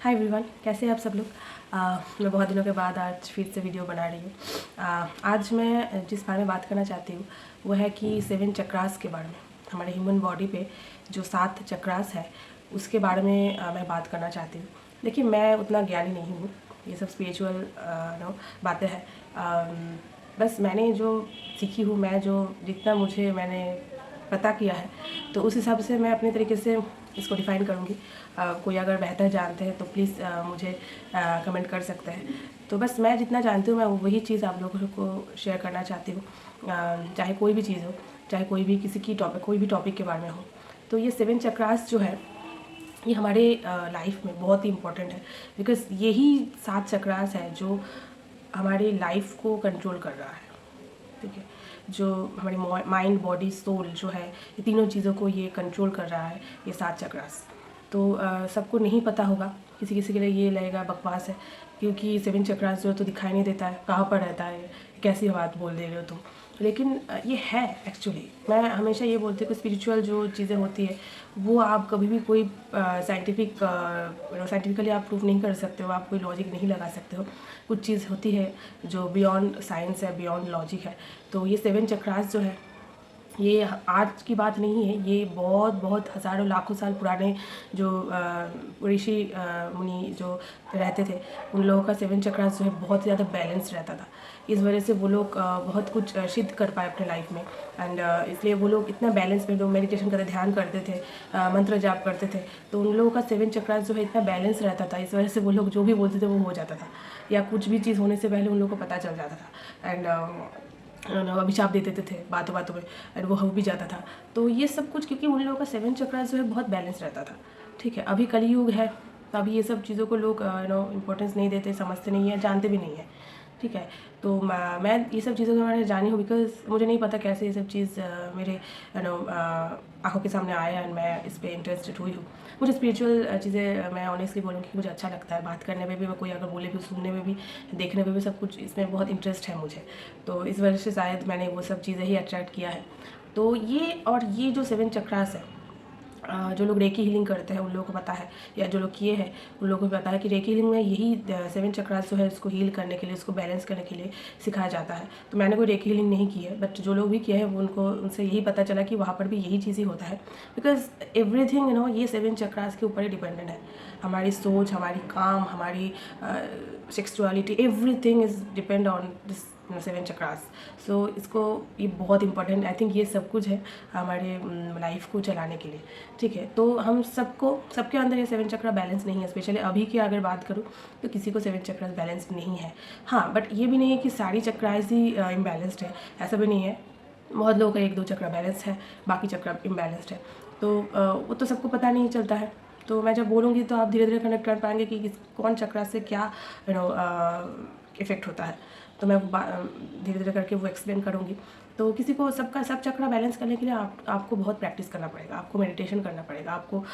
Hi everyone, कैसे हैं आप सब लोग। मैं बहुत दिनों के बाद आज फिर से वीडियो बना रही हूँ। आज मैं जिस बारे में बात करना चाहती हूँ वो है कि 7 चक्रास के बारे में। हमारे ह्यूमन बॉडी पे जो 7 चक्रास है उसके बारे में मैं बात करना चाहती हूँ। देखिए, मैं उतना ज्ञानी नहीं हूँ, ये सब स्पिरिचुअल बातें हैं। बस मैंने जो सीखी हूँ, मैं जो जितना मुझे मैंने पता किया है तो उस हिसाब से मैं अपने तरीके से इसको डिफ़ाइन करूँगी। कोई अगर बेहतर जानते हैं तो प्लीज़ मुझे कमेंट कर सकते हैं। तो बस मैं जितना जानती हूँ मैं वही चीज़ आप लोगों को शेयर करना चाहती हूँ। चाहे कोई भी चीज़ हो, चाहे कोई भी किसी की कोई भी टॉपिक के बारे में हो। तो ये 7 चक्रास जो है ये हमारे लाइफ में बहुत ही इम्पोर्टेंट है, बिकॉज़ यही 7 चक्रास है जो हमारी लाइफ को कंट्रोल कर रहा है। ठीक है, जो हमारी माइंड, बॉडी, सोल जो है, ये तीनों चीज़ों को ये कंट्रोल कर रहा है, ये 7 चक्रास। तो सबको नहीं पता होगा, किसी किसी के लिए ये लगेगा बकवास है, क्योंकि 7 चक्रास जो तो दिखाई नहीं देता है, कहाँ पर रहता है, कैसी बात बोल दे रहे हो तुम। लेकिन ये है एक्चुअली। मैं हमेशा ये बोलती हूँ कि स्पिरिचुअल जो चीज़ें होती है वो आप कभी भी कोई साइंटिफिकली आप प्रूव नहीं कर सकते हो, आप कोई लॉजिक नहीं लगा सकते हो। कुछ चीज़ होती है जो बियॉन्ड साइंस है, बियॉन्ड लॉजिक है। तो ये 7 चक्रास जो है ये आज की बात नहीं है, ये बहुत बहुत हज़ारों लाखों साल पुराने जो ऋषि मुनि जो रहते थे उन लोगों का 7 चक्रास जो है बहुत ज़्यादा बैलेंस रहता था। इस वजह से वो लोग बहुत कुछ सिद्ध कर पाए अपने लाइफ में। एंड इसलिए वो लोग इतना बैलेंस में, लोग मेडिटेशन करते, ध्यान करते थे, मंत्र जाप करते थे, तो उन लोगों का 7 चक्रास जो है इतना बैलेंस रहता था। इस वजह से वो लोग जो भी बोलते थे वो हो जाता था, या कुछ भी चीज़ होने से पहले उन लोगों को पता चल जाता था। एंड अभिशाप दे देते थे बातों बातों में, एंड वो हो भी जाता था। तो ये सब कुछ क्योंकि उन लोगों का 7 चक्रास जो है बहुत बैलेंस रहता था। ठीक है, अभी कलयुग है, अभी ये सब चीज़ों को लोग इम्पोर्टेंस नहीं देते, समझते नहीं है, जानते भी नहीं है। ठीक है, तो मैं ये सब चीज़ों के बारे में जानी हूँ, बिकॉज मुझे नहीं पता कैसे ये सब चीज़ मेरे आँखों के सामने आया, एंड मैं इस पर इंटरेस्टेड हुई हूँ। मुझे स्पिरिचुअल चीज़ें, मैं ऑनेस्टली बोलूँगी कि मुझे अच्छा लगता है, बात करने में भी, कोई अगर बोले भी, सुनने में भी, देखने में भी, सब कुछ इसमें बहुत इंटरेस्ट है मुझे। तो इस वजह से शायद मैंने वो सब चीज़ें ही अट्रैक्ट किया है। तो ये जो 7 चक्रास है, जो लोग रेकी हीलिंग करते हैं उन लोगों को पता है, या जो लोग किए हैं उन लोगों को पता है कि रेकी हीलिंग में यही 7 चक्रास जो है उसको हील करने के लिए, उसको बैलेंस करने के लिए सिखाया जाता है। तो मैंने कोई रेकी हीलिंग नहीं की है, बट जो लोग भी किए हैं वो उनसे यही पता चला कि वहाँ पर भी यही चीज़ ही होता है। बिकॉज एवरीथिंग ये 7 चक्रास के ऊपर ही डिपेंडेंट है। हमारी सोच, हमारी काम, हमारी sexuality, everything is depend on this 7 chakras. So इसको, ये बहुत इंपॉर्टेंट, आई थिंक ये सब कुछ है हमारे लाइफ को चलाने के लिए। ठीक है, तो हम सबके अंदर ये 7 चक्रा बैलेंस नहीं है। स्पेशली अभी की अगर बात करूँ तो किसी को 7 चक्रा बैलेंस नहीं है। हाँ, बट ये भी नहीं है कि सारी चक्रास ही इम्बैलेंस्ड है, ऐसा भी नहीं है। बहुत लोगों का 1-2 चक्रा बैलेंस है, बाकी चक्रा इम्बैलेंस्ड है। तो वो तो सबको पता नहीं चलता है। तो मैं जब बोलूँगी तो आप धीरे धीरे कनेक्ट कर पाएंगे कि कौन चक्रा से क्या इफ़ेक्ट होता है। तो मैं धीरे धीरे करके वो एक्सप्लेन करूँगी। तो किसी को सब चक्रा बैलेंस करने के लिए आपको बहुत प्रैक्टिस करना पड़ेगा, आपको मेडिटेशन करना पड़ेगा, आपको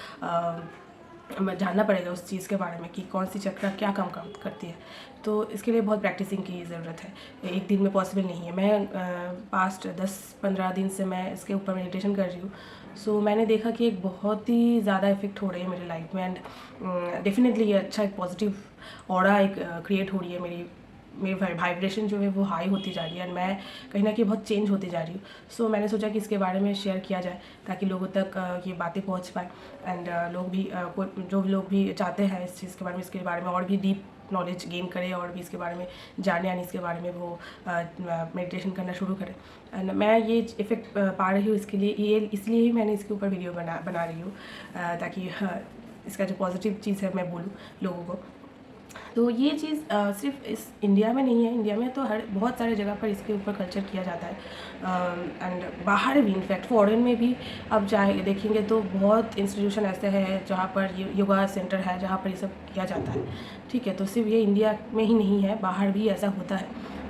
जानना पड़ेगा उस चीज़ के बारे में कि कौन सी चक्रा क्या काम करती है। तो इसके लिए बहुत प्रैक्टिसिंग की ज़रूरत है, एक दिन में पॉसिबल नहीं है। मैं पास्ट 10-15 दिन से मैं इसके ऊपर मेडिटेशन कर रही हूँ। सो मैंने देखा कि एक बहुत ही ज़्यादा इफेक्ट हो रही है मेरी लाइफ में, एंड डेफिनेटली ये अच्छा एक पॉजिटिव ऑरा एक क्रिएट हो रही है। मेरी वाइब्रेशन जो है वो हाई होती जा रही है, एंड मैं कहीं ना कहीं बहुत चेंज होती जा रही हूँ। सो मैंने सोचा कि इसके बारे में शेयर किया जाए ताकि लोगों तक ये बातें पहुँच पाए, एंड लोग भी जो लोग भी चाहते हैं इस चीज़ के बारे में, इसके बारे में और भी डीप नॉलेज गेन करें और भी इसके बारे में जाने, यानी इसके बारे में वो मेडिटेशन करना शुरू करें। एंड मैं ये इफ़ेक्ट पा रही हूँ, इसके लिए इसलिए ही मैंने इसके ऊपर वीडियो बना रही हूँ, ताकि इसका जो पॉजिटिव चीज़ है मैं बोलूँ लोगों को। तो ये चीज़ सिर्फ इस इंडिया में नहीं है, इंडिया में तो बहुत सारे जगह पर इसके ऊपर कल्चर किया जाता है, एंड बाहर भी, इनफैक्ट फॉरेन में भी अब चाहे देखेंगे तो बहुत इंस्टीट्यूशन ऐसे हैं जहाँ पर योगा सेंटर है जहाँ पर ये सब किया जाता है। ठीक है, तो सिर्फ ये इंडिया में ही नहीं है, बाहर भी ऐसा होता है।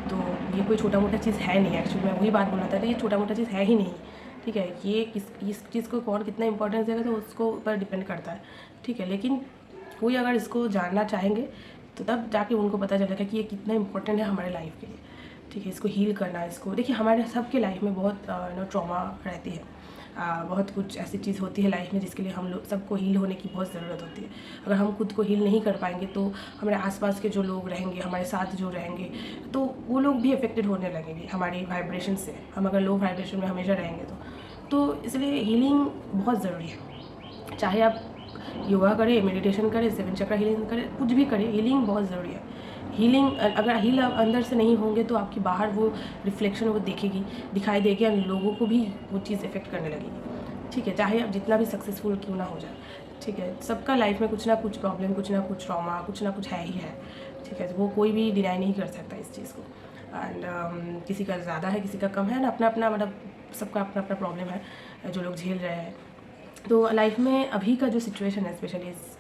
तो ये कोई छोटा मोटा चीज़ है नहीं, एक्चुअली मैं वही बात बोलना था, तो ये छोटा मोटा चीज़ है ही नहीं। ठीक है, ये इस चीज़ को कौन कितना इंपॉर्टेंस देगा तो उसको ऊपर डिपेंड करता है। ठीक है, लेकिन कोई अगर इसको जानना चाहेंगे तो तब जाके उनको पता चलेगा कि ये कितना इंपॉर्टेंट है हमारे लाइफ के लिए। ठीक है, इसको हील करना, इसको देखिए हमारे सबके लाइफ में बहुत ट्रॉमा रहती है। बहुत कुछ ऐसी चीज़ होती है लाइफ में जिसके लिए हम लोग सबको हील होने की बहुत ज़रूरत होती है। अगर हम खुद को हील नहीं कर पाएंगे तो हमारे आसपास के जो लोग रहेंगे, हमारे साथ जो रहेंगे, तो वो लोग भी अफेक्टेड होने लगेंगे हमारी वाइब्रेशन से। हम अगर लो वाइब्रेशन में हमेशा रहेंगे तो इसलिए हीलिंग बहुत ज़रूरी है। चाहे आप योगा करें, मेडिटेशन करें, 7 चक्रा हीलिंग करें, कुछ भी करें, हीलिंग बहुत ज़रूरी है। हीलिंग अगर हील आप अंदर से नहीं होंगे तो आपकी बाहर वो रिफ्लेक्शन वो दिखाई देगी और लोगों को भी वो चीज़ इफेक्ट करने लगेगी। ठीक है, चाहे आप जितना भी सक्सेसफुल क्यों ना हो जाए। ठीक है, सबका लाइफ में कुछ ना कुछ प्रॉब्लम, कुछ ना कुछ ट्रॉमा, कुछ ना कुछ है ही है। ठीक है, वो कोई भी डिनाई नहीं कर सकता इस चीज़ को। एंड किसी का ज़्यादा है, किसी का कम है ना, अपना अपना मतलब सबका अपना अपना प्रॉब्लम है जो लोग झेल रहे हैं। तो लाइफ में अभी का जो सिचुएशन है स्पेशली इस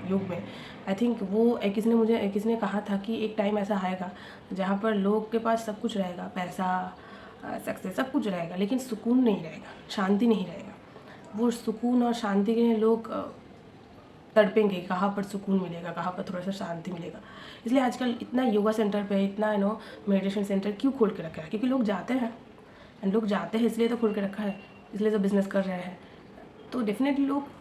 युग में, आई थिंक वो किसी ने कहा था कि एक टाइम ऐसा आएगा जहाँ पर लोग के पास सब कुछ रहेगा, पैसा, सक्सेस, सब कुछ रहेगा, लेकिन सुकून नहीं रहेगा, शांति नहीं रहेगा। वो सुकून और शांति के लिए लोग तड़पेंगे, कहाँ पर सुकून मिलेगा, कहाँ पर थोड़ा सा शांति मिलेगा। इसलिए आजकल इतना योगा सेंटर पे, इतना मेडिटेशन सेंटर क्यों खोल के रखा है? क्योंकि लोग जाते हैं, एंड लोग जाते हैं इसलिए तो खोल के रखा है, इसलिए तो बिज़नेस कर रहे हैं। तो डेफिनेटली लोग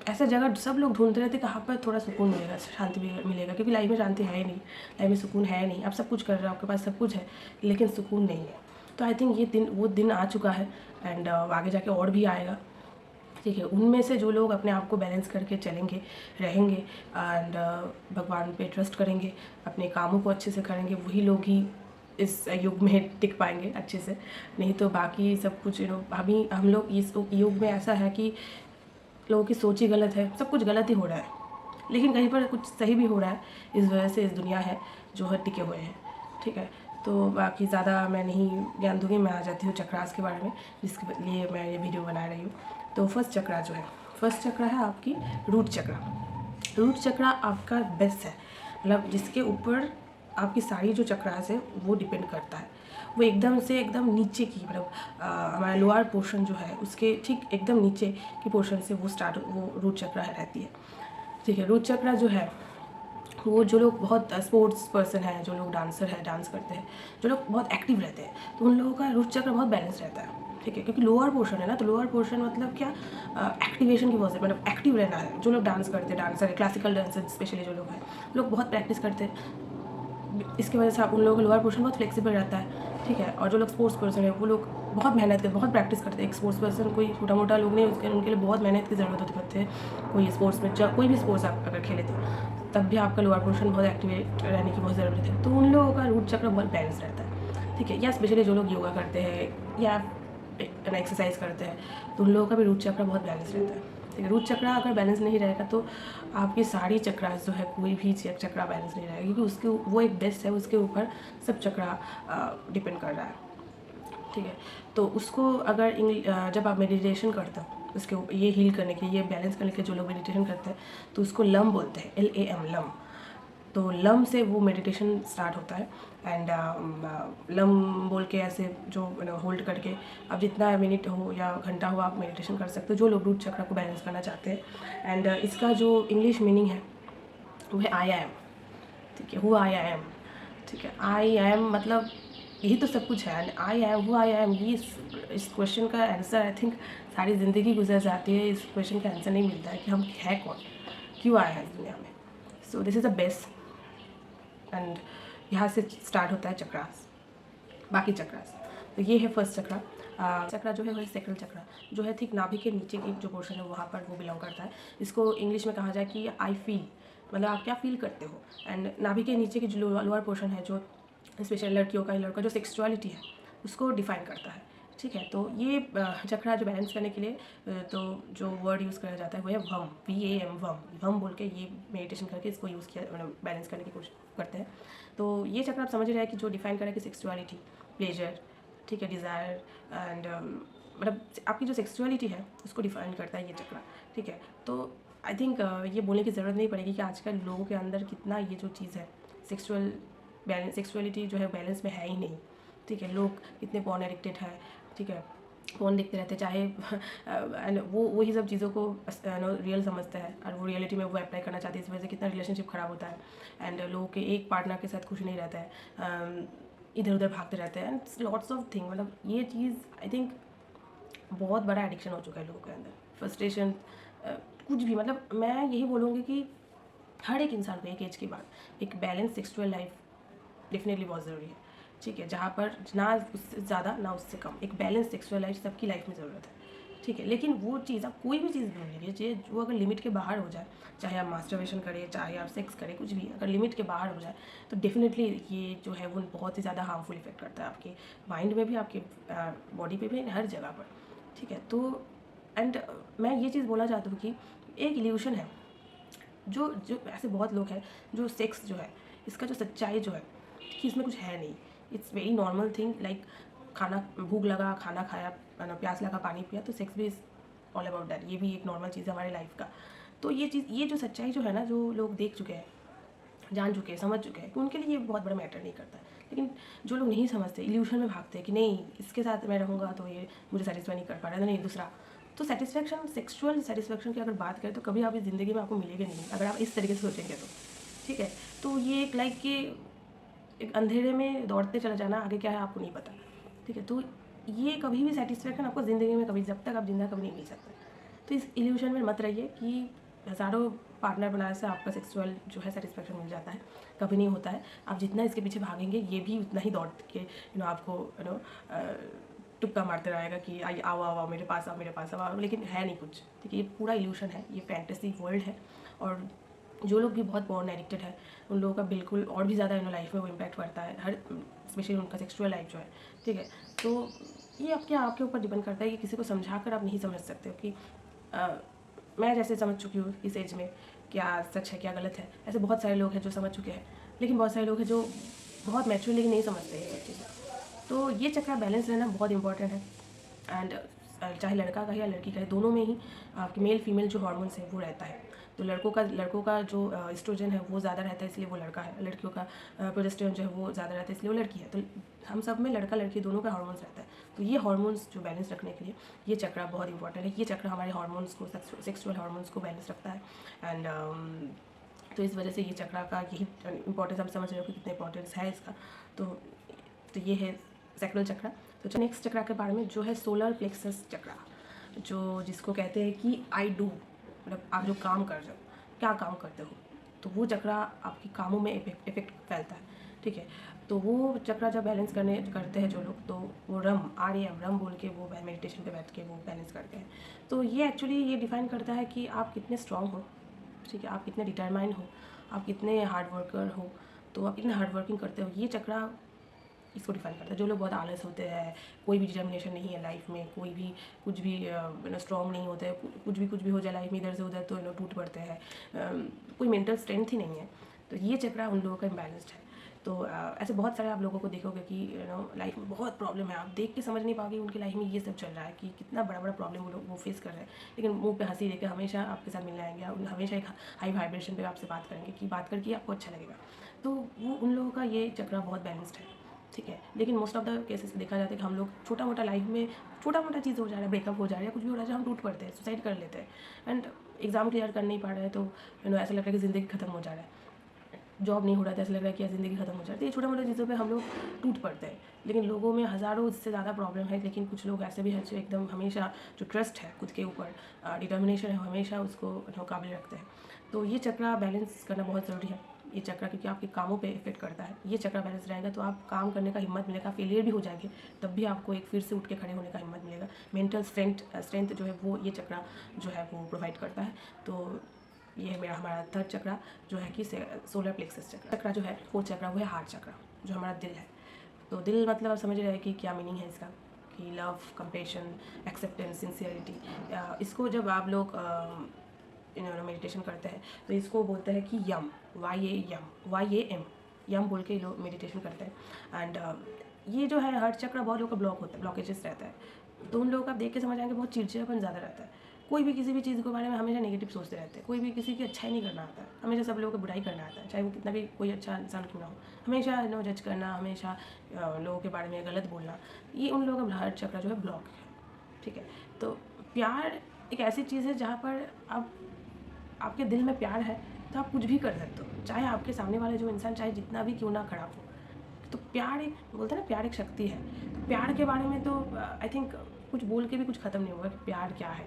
ऐसा जगह सब लोग ढूंढते रहते कहाँ पर थोड़ा सुकून मिलेगा, शांति मिलेगा, क्योंकि लाइफ में शांति है ही नहीं, लाइफ में सुकून है नहीं। आप सब कुछ कर रहे हो, आपके पास सब कुछ है, लेकिन सुकून नहीं है। तो आई थिंक ये वो दिन आ चुका है, एंड आगे जाके और भी आएगा। ठीक है, उनमें से जो लोग अपने आप को बैलेंस करके चलेंगे, रहेंगे, एंड भगवान पे ट्रस्ट करेंगे, अपने कामों को अच्छे से करेंगे, वही लोग ही इस युग में टिक पाएंगे अच्छे से। नहीं तो बाकी सब कुछ अभी हम लोग इस युग में ऐसा है कि लोगों की सोच ही गलत है, सब कुछ गलत ही हो रहा है, लेकिन कहीं पर कुछ सही भी हो रहा है। इस वजह से इस दुनिया है जो है टिके हुए हैं। ठीक है, तो बाकी ज़्यादा मैं नहीं ज्ञान दूँगी, मैं आ जाती हूँ चक्रास के बारे में, जिसके लिए मैं ये वीडियो बना रही हूँ। तो फर्स्ट चक्रा जो है, फर्स्ट चक्रा है आपकी रूट चक्रा। रूट चक्रा आपका बेस्ट है, मतलब जिसके ऊपर आपकी सारी जो चक्रास है वो डिपेंड करता है। वो एकदम से एकदम नीचे की, मतलब हमारा लोअर पोर्शन जो है उसके ठीक एकदम नीचे की पोर्शन से वो रूट चक्रा रहती है। ठीक है, रूट चक्रा जो है वो जो लोग बहुत स्पोर्ट्स पर्सन है, जो लोग डांसर है, डांस करते हैं, जो लोग बहुत एक्टिव रहते हैं, तो उन लोगों का रूट चक्र बहुत बैलेंस रहता है। ठीक है, क्योंकि लोअर पोर्शन है ना, तो लोअर पोर्शन मतलब क्या, एक्टिवेशन की वजह से, मतलब एक्टिव रहना है। जो लोग डांस करते हैं, डांसर है, क्लासिकल डांसर स्पेशली जो लोग हैं, लोग बहुत प्रैक्टिस करते हैं, इसकी वजह से उन लोगों का लोअर पोर्शन बहुत फ्लेक्सिबल रहता है। ठीक है, और जो लोग स्पोर्ट्स पर्सन है वो लोग बहुत मेहनत करते, बहुत प्रैक्टिस करते हैं। एक स्पोर्ट्स पर्सन कोई छोटा मोटा लोग नहीं, उनके लिए बहुत मेहनत की ज़रूरत होती है। कोई स्पोर्ट्स में कोई भी स्पोर्ट्स आप अगर खेले तो तब भी आपका लोअर पोर्शन बहुत एक्टिवेट रहने की बहुत ज़रूरत है। तो उन लोगों का रूट चक्र बहुत बैलेंस रहता है। ठीक है, या स्पेशली जो लोग योगा करते हैं या एक्सरसाइज करते हैं, तो उन लोगों का भी रूट चक्र बहुत बैलेंस रहता है। ठीक है, रूट चक्रा अगर बैलेंस नहीं रहेगा तो आपकी सारी चक्रा जो है, कोई भी चक्रा बैलेंस नहीं रहेगा, क्योंकि उसके वो एक बेस्ट है, उसके ऊपर सब चक्रा डिपेंड कर रहा है। ठीक है, तो उसको अगर जब आप मेडिटेशन करते हो उसके ये हील करने के, ये बैलेंस करने के, जो लोग मेडिटेशन करते हैं तो उसको लम बोलते हैं, LAM, लम। तो लम से वो मेडिटेशन स्टार्ट होता है। एंड लम बोल के ऐसे जो होल्ड करके आप जितना मिनट हो या घंटा हो आप मेडिटेशन कर सकते हो, जो लोग रूट चक्र को बैलेंस करना चाहते हैं। एंड इसका जो इंग्लिश मीनिंग है वो है आई एम। ठीक है, हु आई एम। ठीक है, आई एम मतलब यही तो सब कुछ है। And I am, who I am, ये इस क्वेश्चन का आंसर आई थिंक सारी ज़िंदगी गुजर जाती है, इस क्वेश्चन का आंसर नहीं मिलता है कि हम है कौन, क्यों आए हैं इस दुनिया में। So this is the best, and यहाँ से स्टार्ट होता है चक्रास, बाकी चक्रास। तो ये है फर्स्ट चक्रा। चक्रा जो है वो सेक्रल चक्रा जो है ठीक नाभि के नीचे की जो पोर्शन है वहाँ पर वो बिलोंग करता है। इसको इंग्लिश में कहा जाए कि आई फील, मतलब आप क्या फील करते हो। एंड नाभि के नीचे की जो लोअर पोर्शन है, जो स्पेशल लड़कियों का, लड़का जो सेक्सुअलिटी है उसको डिफाइन करता है। ठीक है, तो ये चक्रा जो बैलेंस करने के लिए तो जो वर्ड यूज़ करा जाता है वो है वम, VAM, वम। वम बोल के ये मेडिटेशन करके इसको यूज़ किया, मतलब बैलेंस करने की कोशिश करते हैं। तो ये चक्र आप समझ रहे हैं कि जो डिफाइन करें कि सेक्सुअलिटी, प्लेजर, ठीक है, डिज़ायर, एंड मतलब आपकी जो सेक्सुअलिटी है उसको डिफाइन करता है ये चक्र। ठीक है, तो आई थिंक ये बोलने की ज़रूरत नहीं पड़ेगी कि आजकल लोगों के अंदर कितना ये जो चीज़ है सेक्सुअलिटी जो है बैलेंस में है ही नहीं। ठीक है, लोग कितने पॉर्न एडिक्टेड है। ठीक है, फ़ोन देखते रहते, चाहे एंड वो वही सब चीज़ों को रियल समझते हैं और वो रियलिटी में वो अप्लाई करना चाहते हैं। इस वजह से कितना रिलेशनशिप ख़राब होता है, एंड लोगों के एक पार्टनर के साथ खुश नहीं रहता है, इधर उधर भागते रहते हैं, एंड लॉट्स ऑफ थिंग। मतलब ये चीज़ आई थिंक बहुत बड़ा एडिक्शन हो चुका है लोगों के अंदर, फ्रस्ट्रेशन, कुछ भी, मतलब मैं यही बोलूँगी कि हर एक इंसान को एक एज के बाद एक बैलेंस सेक्सुअल लाइफ डेफिनेटली बहुत ज़रूरी है, ठीक है, जहाँ पर ना उससे ज़्यादा ना उससे कम, एक बैलेंस सेक्सुअल लाइफ सबकी लाइफ में ज़रूरत है, ठीक है। लेकिन वो चीज़, आप कोई भी चीज़ ढूंढ लीजिए वो अगर लिमिट के बाहर हो जाए, चाहे आप मास्टरबेशन करें, चाहे आप सेक्स करें, कुछ भी अगर लिमिट के बाहर हो जाए तो डेफिनेटली ये जो है वो बहुत ही ज़्यादा हार्मफुल इफेक्ट करता है आपके माइंड में भी, आपके बॉडी पे भी, हर जगह पर, ठीक है। तो एंड मैं ये चीज़ बोलना चाहती हूँ कि एक इल्यूशन है, जो जो ऐसे बहुत लोग हैं जो सेक्स जो है इसका जो सच्चाई जो है कि इसमें कुछ है नहीं, it's very normal thing, like खाना, भूख लगा खाना खाया, प्यास लगा पानी पिया, तो सेक्स भी इज़ ऑल अबाउट दैट, ये भी एक नॉर्मल चीज़ है हमारी लाइफ का। तो ये चीज़, ये जो सच्चाई जो है ना, जो लोग देख चुके हैं, जान चुके हैं, समझ चुके हैं, कि उनके लिए ये बहुत बड़ा मैटर नहीं करता है। लेकिन जो लोग नहीं समझते, इल्यूशन में भागते हैं कि नहीं इसके साथ मैं रहूँगा तो ये मुझे सेटिस्फाई नहीं कर पा रहा है, नहीं दूसरा, तो सेटिस्फैक्शन, सेक्सुअल सेटिस्फैक्शन की अगर बात करें तो कभी आप इस ज़िंदगी में आपको मिलेगा नहीं, अगर आप इस तरीके से सोचेंगे तो, ठीक है। तो ये एक लाइक कि एक अंधेरे में दौड़ते चला जाना, आगे क्या है आपको नहीं पता, ठीक है। तो ये कभी भी सेटिस्फैक्शन आपको ज़िंदगी में कभी, जब तक आप जिंदा, कभी नहीं मिल सकता। तो इस इल्यूशन में मत रहिए कि हज़ारों पार्टनर बनाने से आपका सेक्सुअल जो है सेटिस्फैक्शन मिल जाता है, कभी नहीं होता है। आप जितना इसके पीछे भागेंगे ये भी उतना ही दौड़ के आपको टुक्का मारते रहेगा कि आई आओ आओ आओ मेरे पास आओ, मेरे पास आओ, लेकिन है नहीं कुछ, ठीक है। ये पूरा इल्यूशन है, ये फैंटेसी वर्ल्ड है। और जो लोग भी बहुत पॉर्न एडिक्टेड है उन लोगों का बिल्कुल और भी ज़्यादा लाइफ में वो इम्पैक्ट पड़ता है, हर स्पेशली उनका सेक्सुअल लाइफ जो है, ठीक है। तो ये आपके ऊपर डिपेंड करता है कि किसी को समझा कर आप नहीं समझ सकते हो कि मैं जैसे समझ चुकी हूँ इस एज में क्या सच है क्या गलत है। ऐसे बहुत सारे लोग हैं जो समझ चुके हैं, लेकिन बहुत सारे लोग हैं जो बहुत मैच्योरली नहीं समझते ये सब चीज़ें। तो ये चक्कर बैलेंस रहना बहुत इंपॉर्टेंट है। एंड चाहे लड़का का है या लड़की का है, दोनों में ही आपके मेल फीमेल जो हार्मोन्स है वो रहता है। तो लड़कों का जो एस्ट्रोजन है वो ज़्यादा रहता है, इसलिए वो लड़का है। लड़कियों का प्रोजेस्टेरोन जो है वो ज़्यादा रहता है, इसलिए वो लड़की है। तो हम सब में लड़का लड़की दोनों का हार्मोन्स रहता है। तो ये हार्मोन्स जो बैलेंस रखने के लिए ये चक्र बहुत इंपॉर्टेंट है। ये चक्र हमारे हार्मोन्स को, सेक्सुअल हार्मोन्स को बैलेंस रखता है। एंड तो इस वजह से ये चक्र का यही इंपॉर्टेंस, आप समझ रहे हो कि कितना इंपॉर्टेंस है इसका। तो ये है सैक्रल चक्र। तो नेक्स्ट चक्र के बारे में जो है सोलर प्लेक्सस चक्र, जो जिसको कहते हैं कि आई डू, मतलब आप जो काम कर रहे हो, क्या काम करते हो, तो वो चक्र आपके कामों में इफेक्ट फैलता है, ठीक है। तो वो चक्र जब बैलेंस करते हैं जो लोग, तो वो REM रम बोल के वो मेडिटेशन पे बैठ के वो बैलेंस करते हैं। तो ये एक्चुअली ये डिफाइन करता है कि आप कितने स्ट्रांग हो, ठीक है, आप कितने डिटरमाइन हो, आप कितने हार्ड वर्कर हो, तो आप कितने हार्ड वर्किंग करते हो, ये चक्र इसको डिफाइन करता है। जो लोग बहुत आलस होते हैं, कोई भी डिटर्मिनेशन नहीं है लाइफ में, कोई भी कुछ भी स्ट्रॉन्ग नहीं होते, कुछ भी हो जाए लाइफ में इधर से उधर तो टूट पड़ते हैं, कोई मेंटल स्ट्रेंथ ही नहीं है, तो ये चक्र उन लोगों का इम्बैलेंस्ड है। तो ऐसे बहुत सारे आप लोगों को देखोगे कि लाइफ में बहुत प्रॉब्लम है, आप देख के समझ नहीं पाओगे उनकी लाइफ में ये सब चल रहा है कि कितना बड़ा बड़ा प्रॉब्लम वो फेस कर रहे हैं, लेकिन मुंह पे हंसी देके हमेशा आपके साथ मिलने आएंगे, हमेशा एक हाई वाइब्रेशन पे आपसे बात करेंगे कि बात करके आपको अच्छा लगेगा। तो वो उन लोगों का ये चक्र बहुत बैलेंस्ड है, ठीक है। लेकिन मोस्ट ऑफ द केसेस देखा जाता है कि हम लोग छोटा मोटा लाइफ में छोटा मोटा चीज़ हो जा रहा है, ब्रेकअप हो जा रहा है, कुछ भी हो रहा है, हम टूट पड़ते हैं, सुसाइड कर लेते हैं। एंड एग्ज़ाम क्लियर कर नहीं पा रहे हैं तो ऐसा लगता है कि ज़िंदगी खत्म हो जा रहा है, जॉब नहीं हो रहा था, ऐसा लग रहा है कि ज़िंदगी खत्म हो जाती है। ये छोटा मोटा चीज़ों पे हम लोग टूट पड़ते हैं, लेकिन लोगों में हज़ारों इससे ज़्यादा प्रॉब्लम है। लेकिन कुछ लोग ऐसे भी हैं जो एकदम हमेशा जो ट्रस्ट है खुद के ऊपर, डिटर्मिनेशन है, हमेशा उसको काबिल रखते हैं। तो ये चक्र बैलेंस करना बहुत ज़रूरी है, ये चक्र, क्योंकि आपके कामों पे इफेक्ट करता है। ये चक्र बैलेंस रहेगा तो आप काम करने का हिम्मत मिलेगा, फेलियर भी हो जाएंगे तब भी आपको एक फिर से उठ के खड़े होने का हिम्मत मिलेगा। मेंटल स्ट्रेंथ जो है वो ये चक्र जो है वो प्रोवाइड करता है। तो ये है हमारा थर्ड चक्र जो है कि सोलर प्लेक्सस चक्र जो है, फोर्थ चक्र वो है हार्ट चक्र, जो हमारा दिल है। तो दिल मतलब आप समझ रहे हैं कि क्या मीनिंग है इसका, कि लव, कंपेशन, एक्सेप्टेंस, सिंसियरिटी। इसको जब आप लोग मेडिटेशन करते हैं तो इसको बोलते हैं कि YAM यम बोल के लोग मेडिटेशन करते हैं। एंड ये जो है हार्ट चक्र बहुत लोगों का ब्लॉक होता है, ब्लॉकेजेस रहता है, तो उन लोगों का आप देख के समझ आएंगे बहुत चिड़चिड़ापन ज़्यादा रहता है। कोई भी किसी भी चीज़ के बारे में हमेशा नेगेटिव सोचते रहते हैं, कोई भी किसी की अच्छाई नहीं करना आता है, हमेशा सब लोगों को बुराई करना आता है, चाहे वो कितना भी कोई अच्छा इंसान क्यों ना हो, हमेशा जज करना, हमेशा लोगों के बारे में गलत बोलना, ये उन लोगों का हार्ट चक्र जो है ब्लॉक है, ठीक है। तो प्यार एक ऐसी चीज़ है जहाँ पर आपके दिल में प्यार है तो आप कुछ भी कर सकते हो, चाहे आपके सामने वाले जो इंसान चाहे जितना भी क्यों ना खड़ा हो। तो प्यार एक बोलते हैं ना, प्यार एक शक्ति है। तो प्यार के बारे में तो आई थिंक कुछ बोल के भी कुछ ख़त्म नहीं होगा कि प्यार क्या है,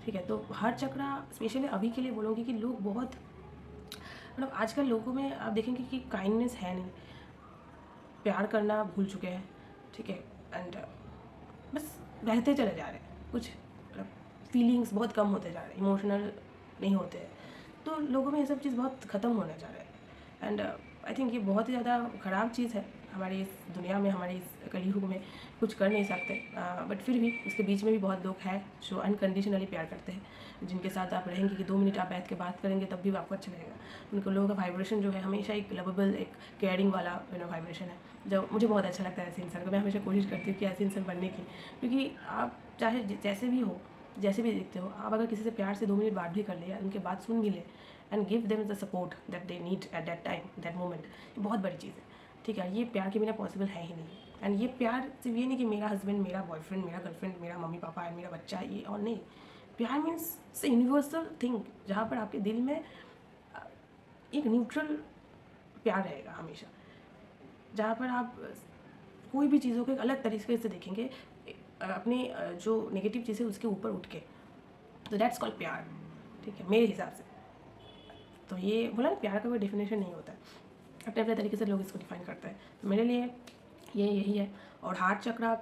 ठीक है। तो हर चक्रा स्पेशली अभी के लिए बोलूँगी कि लोग बहुत मतलब आजकल लोगों में आप देखेंगे कि काइंडनेस है नहीं, प्यार करना भूल चुके हैं, ठीक है। एंड बस रहते चले जा रहे हैं, कुछ मतलब फीलिंग्स बहुत कम होते जा रहे हैं, इमोशनल नहीं होते हैं, तो लोगों में ये सब चीज़ बहुत ख़त्म होने जा रहा है। एंड आई थिंक ये बहुत ही ज़्यादा ख़राब चीज़ है हमारी इस दुनिया में, हमारे इस कलयुग में। कुछ कर नहीं सकते, बट फिर भी उसके बीच में भी बहुत लोग हैं जो अनकंडीशनली प्यार करते हैं, जिनके साथ आप रहेंगे कि 2 मिनट आप बैठ के बात करेंगे तब भी आपको अच्छा लगेगा। उनको लोगों का वाइब्रेशन जो है हमेशा एक लवेबल, एक केयरिंग वाला वाइब्रेशन है, जो मुझे बहुत अच्छा लगता है ऐसे इंसान को। मैं हमेशा कोशिश करती हूँ कि ऐसे इंसान बनने की, क्योंकि आप चाहे जैसे भी हो, जैसे भी दिखते हो, आप अगर किसी से प्यार से 2 मिनट बात भी कर ले या उनके बात सुन भी ले and give them the support that they need at that time, that moment, ये बहुत बड़ी चीज़ है, ठीक है। ये प्यार के बिना पॉसिबल है ही नहीं। एंड ये प्यार सिर्फ ये नहीं कि मेरा हस्बैंड, मेरा बॉयफ्रेंड, मेरा गर्लफ्रेंड, मेरा मम्मी पापा है, मेरा बच्चा है, ये और नहीं। प्यार मीन्स यूनिवर्सल थिंग, जहाँ पर आपके दिल में एक न्यूट्रल प्यार रहेगा हमेशा, जहाँ पर आप कोई भी चीज़ों को एक अलग तरीके से देखेंगे, अपने जो नेगेटिव चीज़ें उसके ऊपर उठ के, तो दैट्स कॉल्ड प्यार, ठीक है, मेरे हिसाब से। तो ये बोला ना, प्यार का कोई डेफिनेशन नहीं होता है, अपने अपने तरीके से लोग इसको डिफाइन करते हैं। तो मेरे लिए ये यही है। और हार्ट चक्रा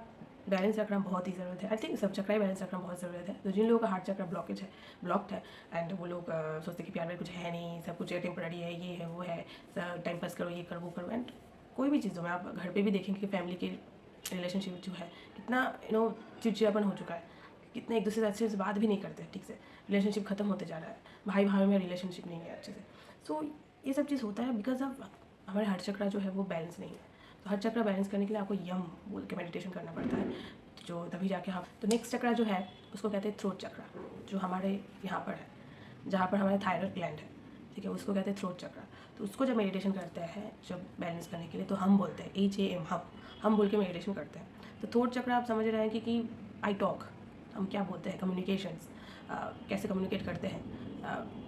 बैलेंस रखना बहुत ही ज़रूरत है। आई थिंक सब चक्रा ही बैलेंस रखना बहुत ज़रूरत है। तो जिन लोगों का हार्ट चक्रा ब्लॉक्ड है एंड वो लोग सोचते कि प्यार में कुछ है नहीं, सब कुछ टेम्पररी है, ये है वो है, टाइम पास करो, ये करो वो करो। एंड कोई भी चीज़ों में आप घर पे भी देखेंगे कि फैमिली के रिलेशनशिप जो है कितना चिड़चिड़ापन हो चुका है, कितने एक दूसरे से अच्छे से बात भी नहीं करते, ठीक से रिलेशनशिप ख़त्म होते जा रहा है, भाई भाई में रिलेशनशिप नहीं है अच्छे से। सो ये सब चीज़ होता है बिकॉज ऑफ हमारे हार्ट चक्रा जो है वो बैलेंस नहीं है। तो हर चक्रा बैलेंस करने के लिए आपको यम बोल के मेडिटेशन करना पड़ता है, जो तभी जाके हम। तो नेक्स्ट चक्रा जो है उसको कहते हैं थ्रोट चक्रा, जो हमारे यहाँ पर है, जहाँ पर हमारे थायराइड ग्लैंड है, ठीक है, उसको कहते हैं थ्रोट चक्रा। तो उसको जब मेडिटेशन करते हैं, जब बैलेंस करने के लिए, तो हम बोलते हैं HAM, हम बोल के मेडिटेशन करते हैं। तो थ्रोट चक्रा आप समझ रहे हैं कि आई टॉक, हम क्या बोलते हैं, कम्युनिकेशंस, कैसे कम्युनिकेट करते हैं।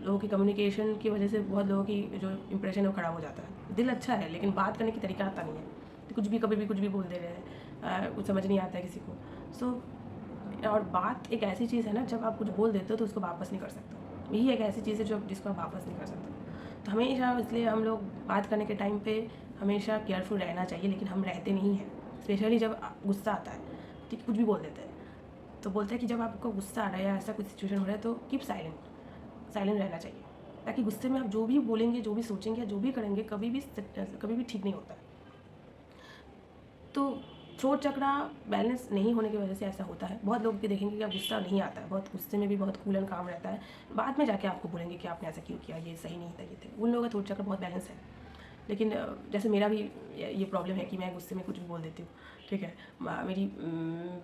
लोगों की कम्युनिकेशन की वजह से बहुत लोगों की जो इंप्रेशन है वो ख़राब हो जाता है। दिल अच्छा है लेकिन बात करने की तरीका आता नहीं है, तो कुछ भी कभी भी कुछ भी बोल दे रहे हैं, कुछ समझ नहीं आता है किसी को। सो और बात एक ऐसी चीज़ है ना, जब आप कुछ बोल देते हो तो उसको वापस नहीं कर सकते। यही एक ऐसी चीज़ है जो जिसको आप वापस नहीं कर सकते। तो हमेशा इसलिए हम लोग बात करने के टाइम पे हमेशा केयरफुल रहना चाहिए, लेकिन हम रहते नहीं हैं। स्पेशली जब गुस्सा आता है, ठीक है, कुछ भी बोल देते हैं। तो बोलते हैं कि जब आपको गुस्सा आ रहा है या ऐसा कुछ सिचुएशन हो रहा है तो कीप साइलेंट रहना चाहिए, ताकि गुस्से में आप जो भी बोलेंगे, जो भी सोचेंगे या जो भी करेंगे, कभी भी ठीक नहीं होता है। तो थ्रोट चक्रा बैलेंस नहीं होने की वजह से ऐसा होता है। बहुत लोग के देखेंगे कि आप गुस्सा नहीं आता है, बहुत गुस्से में भी बहुत कूल एंड काम रहता है, बाद में जाके आपको बोलेंगे कि आपने ऐसा क्यों किया, ये सही नहीं था, ये थे। उन लोगों का थ्रोट चक्र बहुत बैलेंस है। लेकिन जैसे मेरा भी ये प्रॉब्लम है कि मैं गुस्से में कुछ भी बोल देती हूँ, ठीक है। मेरी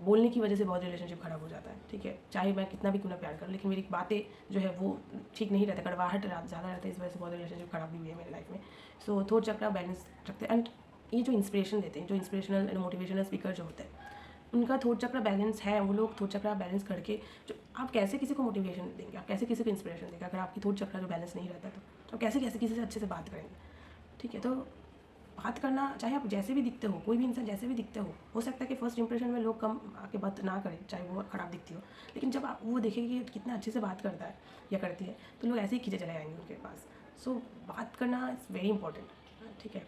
बोलने की वजह से बहुत रिलेशनशिप ख़राब हो जाता है, ठीक है, चाहे मैं कितना भी क्यों ना प्यार करूँ, लेकिन मेरी बातें जो है वो ठीक नहीं रहता, कड़वाहट ज़्यादा रहता है, इस वजह से बहुत रिलेशनशिप ख़राब भी हुई है मेरी लाइफ में। सो थ्रोट चक्रा बैलेंस रखते हैं। एंड ये जो इंस्पिरेशन देते हैं, जो इंस्पिरेशनल एंड मोटिवेशनल स्पीकर जो होते हैं, उनका थ्रोट चक्रा बैलेंस है। वो लोग थ्रोट चक्रा बैलेंस करके, जो आप कैसे किसी को मोटिवेशन देंगे, आप कैसे किसी को इंस्पिरेशन देंगे, अगर आपकी थ्रोट चक्रा जो बैलेंस नहीं रहता तो आप कैसे किसी से अच्छे से बात करेंगे, ठीक है। तो बात करना, चाहे आप जैसे भी दिखते हो, कोई भी इंसान जैसे भी दिखते हो सकता है कि फर्स्ट इंप्रेशन में लोग कम आके बात ना करें, चाहे वो ख़राब दिखती हो, लेकिन जब आप वो देखेंगे कि कितना अच्छे से बात करता है या करती है, तो लोग ऐसे ही खींचे चले जाएंगे उनके पास। सो बात करना इज़ वेरी इंपॉर्टेंट, ठीक है।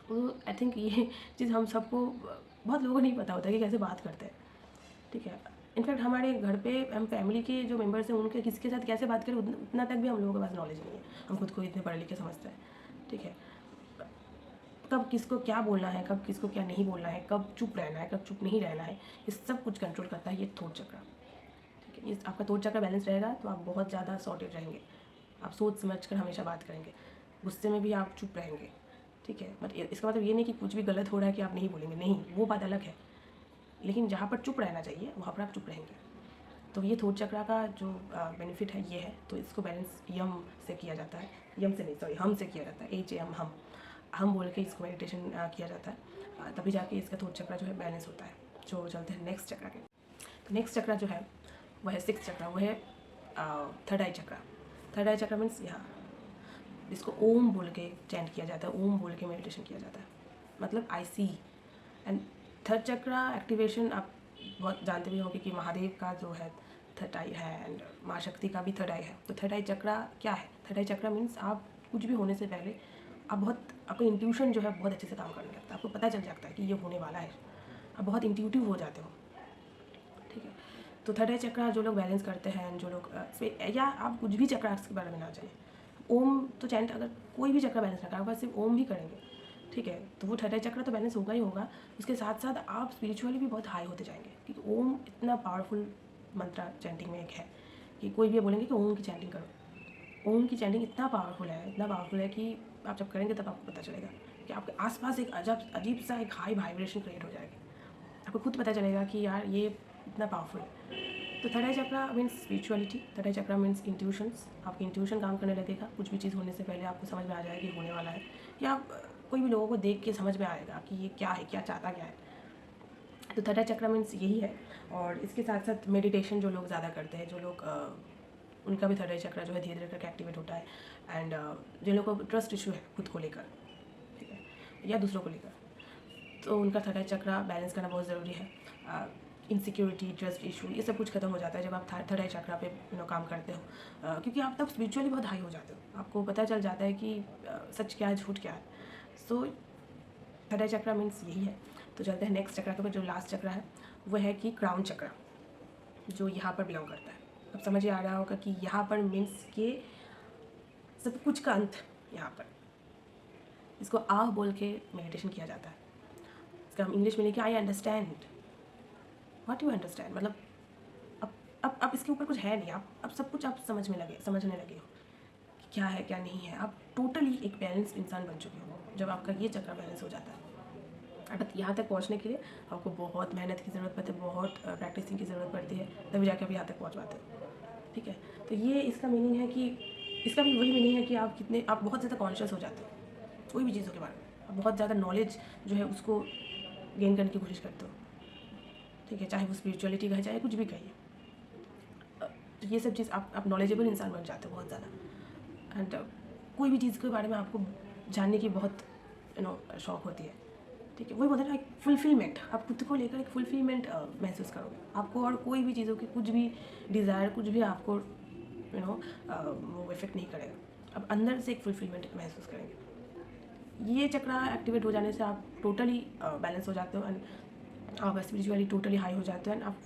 तो आई थिंक ये चीज़ हम सबको, बहुत लोगों को नहीं पता होता कि कैसे बात करते हैं, ठीक है। इनफैक्ट हमारे घर पे हम फैमिली के जो मेंबर्स हैं उनके किसके साथ कैसे बात करें, उतना तक भी हम लोगों के पास नॉलेज नहीं है। हम खुद को इतने पढ़े लिखे समझते हैं, ठीक है। कब किसको क्या बोलना है, कब किसको क्या नहीं बोलना है, कब चुप रहना है, कब चुप नहीं रहना है, ये सब कुछ कंट्रोल करता है ये थ्रोट चक्रा, ठीक है। ये आपका थ्रोट चक्रा बैलेंस रहेगा तो आप बहुत ज़्यादा सॉर्टेड रहेंगे। आप सोच समझ कर हमेशा बात करेंगे, गुस्से में भी आप चुप रहेंगे, ठीक है। बट इसका मतलब ये नहीं कि कुछ भी गलत हो रहा है कि आप नहीं बोलेंगे, नहीं, वो बात अलग है। लेकिन जहाँ पर चुप रहना चाहिए वहाँ पर आप चुप रहेंगे। तो ये थ्रोट चक्रा का जो बेनिफिट है ये है। तो इसको बैलेंस यम से किया जाता है, यम से नहीं, सॉरी, हम से किया जाता है, HAM, हम बोल के इसको मेडिटेशन किया जाता है, तभी जाके इसका थ्रोट चक्रा जो है बैलेंस होता है। जो चलते हैं नेक्स्ट चक्रा के। तो नेक्स्ट चक्रा जो है वह है 6th चक्रा, वह है थर्ड आई चक्रा। थर्ड आई चक्रा मीन्स यहाँ इसको ओम बोल के चैंट किया जाता है, ओम बोल के मेडिटेशन किया जाता है, मतलब आई सी। एंड थर्ड चक्रा एक्टिवेशन आप बहुत जानते भी होंगे कि महादेव का जो है थर्ड आई है एंड माँ शक्ति का भी थर्ड आई है। तो थर्ड आई चक्रा क्या है? थर्ड आई चक्रा मीन्स आप कुछ भी होने से पहले आप बहुत, आपका इंट्यूशन जो है बहुत अच्छे से काम करने लगता है, आपको पता चल जाता है कि ये होने वाला है, आप बहुत इंट्यूटिव हो जाते हो, ठीक है। तो थर्ड आई चक्रा जो लोग बैलेंस करते हैं, जो लोग या आप कुछ भी चक्रा के बारे में ना जाइए, ओम तो चैंट, अगर कोई भी चक्रा बैलेंस ना करें, बस सिर्फ ओम ही करेंगे, ठीक है, तो वो थर्ड आई चक्रा तो बैलेंस होगा ही होगा। उसके साथ साथ आप स्पिरिचुअली भी बहुत हाई होते जाएंगे, क्योंकि ओम इतना पावरफुल मंत्र चैंटिंग में एक है कि कोई भी बोलेंगे कि ओम की चैंटिंग करो। ओम की चैंटिंग इतना पावरफुल है कि आप जब करेंगे तब आपको पता चलेगा कि आपके आसपास एक अजीब सा एक हाई वाइब्रेशन क्रिएट हो जाएगी, आपको खुद पता चलेगा कि यार ये इतना पावरफुल है। तो थर्ड आई चक्रा मीन्स स्पिरिचुअलिटी, थर्ड आई चक्रा मीन्स इंट्यूशंस, आपकी इंट्यूशन काम करने लगेगा, कुछ भी चीज़ होने से पहले आपको समझ में आ जाएगा कि होने वाला है, या कोई भी लोगों को देख के समझ में आएगा कि ये क्या है, क्या चाहता क्या है। तो थर्ड आई चक्रा मीन्स यही है। और इसके साथ साथ मेडिटेशन जो लोग ज़्यादा करते हैं, जो लोग उनका भी थर्ड आई चक्रा जो है धीरे धीरे करके एक्टिवेट होता है। एंड जिन लोगों को ट्रस्ट इशू है खुद को लेकर, ठीक है, या दूसरों को लेकर, तो उनका थर्ड आई चक्रा बैलेंस करना बहुत ज़रूरी है। इनसिक्योरिटी, ट्रस्ट इशू, ये सब कुछ खत्म हो जाता है जब आप थर्ड आई चक्रा पे काम करते हो, क्योंकि आप तब स्पिरिचुअली बहुत हाई हो जाते हो, आपको पता चल जाता है कि सच क्या है, झूठ क्या है। सो थर्ड आई चक्रा मीन्स यही है। तो चलते हैं नेक्स्ट चक्रा के ऊपर। जो लास्ट चक्रा है वो है कि क्राउन चक्रा, जो यहाँ पर बिलोंग करता है। अब समझ आ रहा होगा कि यहाँ पर मीन्स के सब कुछ का अंत यहाँ पर, इसको आह बोल के मेडिटेशन किया जाता है। इसका हम इंग्लिश में लिखे I understand what you understand, मतलब अब इसके ऊपर कुछ है नहीं, अब सब कुछ आप समझने लगे हो कि क्या है क्या नहीं है। आप टोटली एक बैलेंस इंसान बन चुके हो जब आपका ये चक्र बैलेंस हो जाता है। बट यहाँ तक पहुँचने के लिए आपको बहुत मेहनत की ज़रूरत पड़ती है, बहुत प्रैक्टिसिंग की ज़रूरत पड़ती है, तभी जाके आप यहाँ तक पहुँच पाते हो, ठीक है। तो ये इसका मीनिंग है कि, इसका भी वही मीनिंग है कि आप बहुत ज़्यादा कॉन्शियस हो जाते हो कोई भी चीज़ों के बारे में, आप बहुत ज़्यादा नॉलेज जो है उसको गेन करने की कोशिश करते हो, ठीक है, चाहे वो स्पिरिचुअलिटी का है चाहे कुछ भी कहिए। तो ये सब चीज़ आप नॉलेजेबल इंसान बन जाते हो बहुत ज़्यादा। एंड कोई भी चीज़ के बारे में आपको जानने की बहुत शौक होती है, ठीक है। वही बोलते हैं ना, एक फुलफिलमेंट, आप खुद को लेकर एक फुलफिलमेंट महसूस करोगे, आपको और कोई भी चीज़ों की कुछ भी डिज़ायर, कुछ भी आपको वो इफेक्ट नहीं करेगा, आप अंदर से एक फुलफिलमेंट महसूस करेंगे। ये चक्रा एक्टिवेट हो जाने से आप टोटली बैलेंस हो जाते हो एंड आप स्पिरिचुअली टोटली हाई हो जाते हो एंड आप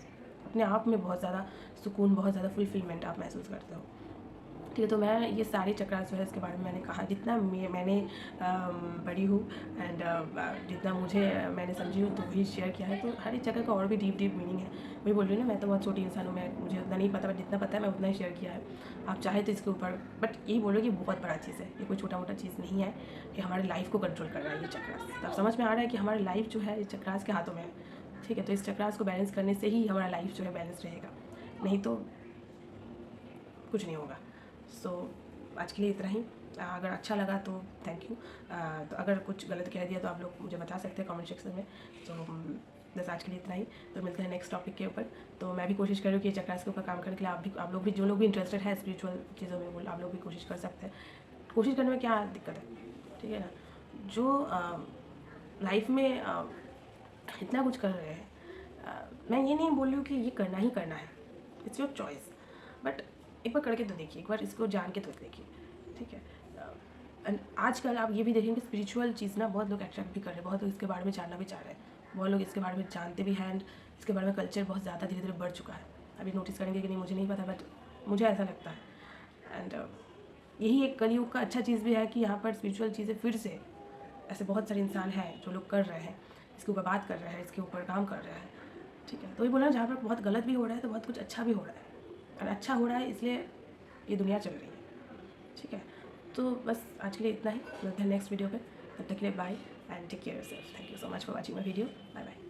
अपने आप में बहुत ज़्यादा सुकून, बहुत ज़्यादा फुलफिलमेंट आप महसूस करते हो, ठीक है। तो मैं ये सारे चक्रा जो है इसके बारे में मैंने कहा, जितना मैंने पढ़ी हूँ एंड जितना मैंने समझी हूँ तो वही शेयर किया है। तो हर एक चक्र का और भी डीप मीनिंग है, वही बोल रही हूँ ना, मैं तो बहुत छोटी इंसान हूँ, मुझे उतना नहीं पता, बट जितना पता है मैं उतना ही शेयर किया है। आप चाहे तो इसके ऊपर, बट यही बोलो कि बहुत बड़ा चीज़ है, ये कोई छोटा मोटा चीज़ नहीं है, ये हमारी लाइफ को कंट्रोल कर रहा है ये चक्रास। तो आप समझ में आ रहा है कि हमारी लाइफ जो है इस चक्रास के हाथों में है, ठीक है। तो इस चक्रास को बैलेंस करने से ही हमारा लाइफ जो है बैलेंस रहेगा, नहीं तो कुछ नहीं होगा। सो आज के लिए इतना ही। अगर अच्छा लगा तो थैंक यू, तो अगर कुछ गलत कह दिया तो आप लोग मुझे बता सकते हैं कमेंट सेक्शन में। तो बस आज के लिए इतना ही, तो मिलते हैं नेक्स्ट टॉपिक के ऊपर। तो मैं भी कोशिश कर रही हूँ कि चक्रास के ऊपर काम करने के लिए आप लोग भी, जो लोग भी इंटरेस्टेड है स्पिरिचुअल चीज़ों में, वो आप लोग भी कोशिश कर सकते हैं। कोशिश करने में क्या दिक्कत है, ठीक है ना। जो लाइफ में इतना कुछ कर रहे हैं, मैं ये नहीं बोल रही हूँ कि ये करना ही करना है, इट्स योर चॉइस, बट एक बार करके तो देखिए, एक बार इसको जान के तो देखिए, ठीक है। एंड आजकल आप ये भी देखेंगे स्पिरिचुअल चीज़ ना बहुत लोग अट्रैक्ट भी कर रहे हैं, बहुत लोग इसके बारे में जानना भी चाह रहे हैं, बहुत लोग इसके बारे में जानते भी हैं एंड इसके बारे में कल्चर बहुत ज़्यादा धीरे धीरे बढ़ चुका है। अभी नोटिस करेंगे कि नहीं मुझे नहीं पता, बट मुझे ऐसा लगता है। एंड यही एक कलयुग का अच्छा चीज़ भी है कि यहाँ पर स्पिरिचुअल चीज़ें फिर से, ऐसे बहुत सारे इंसान हैं जो लोग कर रहे हैं, इसके ऊपर बात कर रहे हैं, इसके ऊपर काम कर रहे हैं, ठीक है। तो ये बोला जहाँ पर बहुत गलत भी हो रहा है तो बहुत कुछ अच्छा भी हो रहा है, और अच्छा हो रहा है इसलिए ये दुनिया चल रही है, ठीक है। तो बस आज के लिए इतना ही, मिलते हैं नेक्स्ट वीडियो पे, तब तक के लिए bye and take care yourself. Thank you so much for watching my video, bye bye.